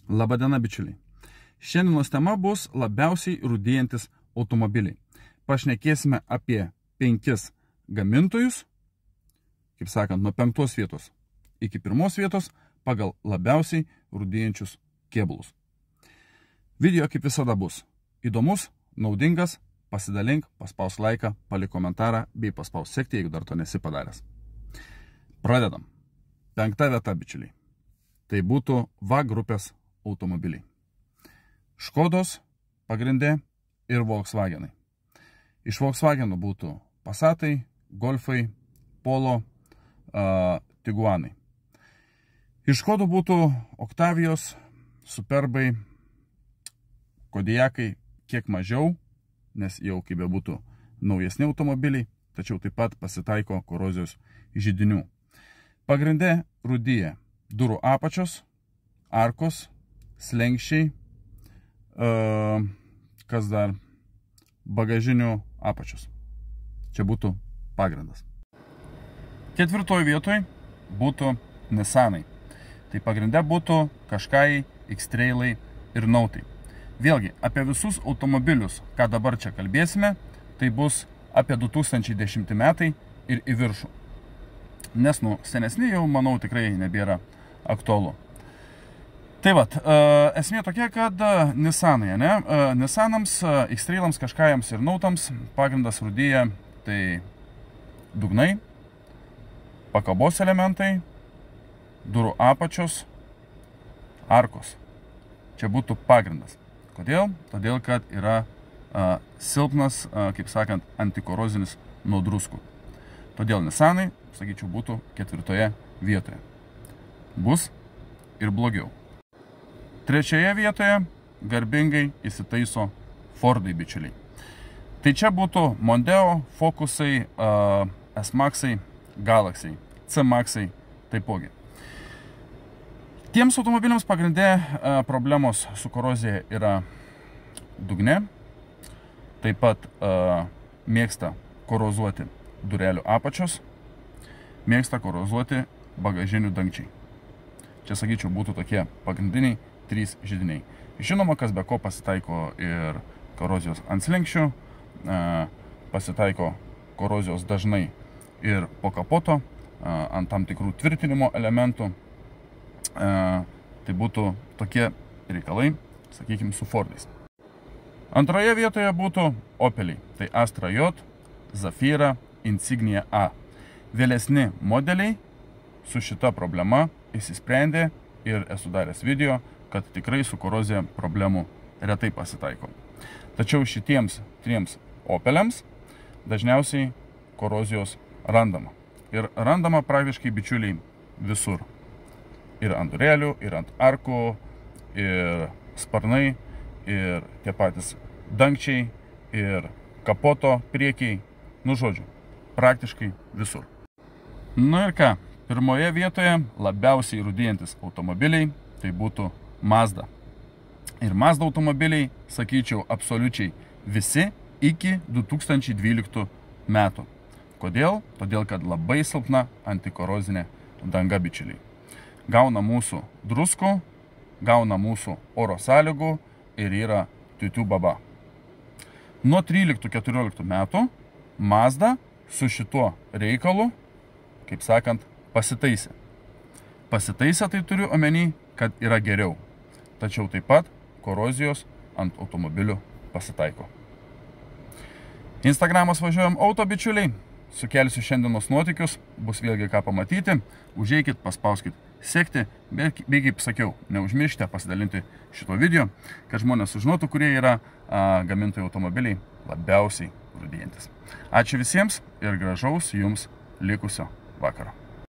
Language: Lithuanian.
Labadiena, bičiuliai. Šiandienos tema bus labiausiai rūdėjantis automobiliai. Pašnekėsime apie 5 gamintojus, kaip sakant, nuo 5 vietos iki 1 vietos pagal labiausiai rūdėjančius kėbulus. Video kaip visada bus įdomus, naudingas, pasidalink, paspaus laiką, palik komentarą bei paspaus sekti, jeigu dar to nesi padaręs. Pradedam. 5 vieta, bičiuliai. Tai būtų VA grupės automobiliai. Škodos pagrindė ir Volkswagenai. Iš Volkswagenų būtų Passatai, Golfai, Polo, Tiguanai. Iš Škodų būtų Octavios, Superbai, Kodiakai kiek mažiau, nes jau kaip bebūtų naujesni automobiliai, tačiau taip pat pasitaiko korozijos židinių. Pagrindė rūdyja durų apačios, arkos, slenkščiai, kas dar, bagažinių apačios. Čia būtų pagrindas. 4 vietoje būtų Nissanai. Tai pagrindė būtų Qashqai, X-Trailai ir Nautai. Vėlgi, apie visus automobilius, ką dabar čia kalbėsime, tai bus apie 2010 metai ir į viršų. Nes, senesni jau, manau, tikrai nebėra aktualu. Tai vat, esmė tokia, kad Nissanai, Nissanams, X-Trailams, Qashqaiams ir Nautams pagrindas rūdyja tai dugnai, pakabos elementai, durų apačios, arkos. Čia būtų pagrindas. Kodėl? Todėl, kad yra silpnas, kaip sakant, antikorozinis nuo druskų. Todėl Nissanai, sakyčiau, būtų 4 vietoje. Bus ir blogiau. 3 vietoje garbingai įsitaiso Fordai, bičiuliai. Tai čia būtų Mondeo, Focusai, S-Maxai, Galaxy, C-Maxai taipogi. Tiems automobiliams pagrindė problemos su korozija yra dugne, taip pat mėgsta korozuoti durelių apačios, mėgsta korozuoti bagažinių dangčiai. Čia, sakyčiau, būtų tokie pagrindiniai 3 židiniai. Žinoma, kas be ko pasitaiko ir korozijos ant slenkščių, pasitaiko korozijos dažnai ir po kapoto, ant tam tikrų tvirtinimo elementų. Tai būtų tokie reikalai, sakykime, su Fordais. 2 vietoje būtų Opeliai. Tai Astra J, Zafira, Insignia A. Vėlesni modeliai su šita problema įsisprendė ir esu daręs video, kad tikrai su korozija problemų retai pasitaiko. Tačiau šitiems 3 Opeliams dažniausiai korozijos randama. Ir randama praktiškai, bičiuliai, visur. Ir ant durelių, ir ant arkų, ir sparnai, ir tie patys dangčiai, ir kapoto priekiai. Žodžiu, praktiškai visur. Ir ką, 1 vietoje labiausiai rūdėjantis automobiliai tai būtų Mazda. Ir Mazda automobiliai, sakyčiau, absoliučiai visi iki 2012 metų. Kodėl? Todėl, kad labai silpna antikorozinė danga, bičiuliai. Gauna mūsų druskų, gauna mūsų oro sąlygų ir yra tiutių baba. Nuo 13-14 metų Mazda su šituo reikalu, kaip sakant, pasitaisė. Pasitaisė, tai turiu omeny, kad yra geriau. Tačiau taip pat korozijos ant automobilių pasitaiko. Instagramas važiuojam auto, bičiuliai. Sukelsiu šiandienos nuotykius, bus vėlgi ką pamatyti. Užeikit, paspauskit sekti, bei kaip sakiau, neužmirškite pasidalinti šito video, kad žmonės sužinotų, kurie yra gamintojų automobiliai labiausiai rūdėjantis. Ačiū visiems ir gražaus jums likusio vakaro.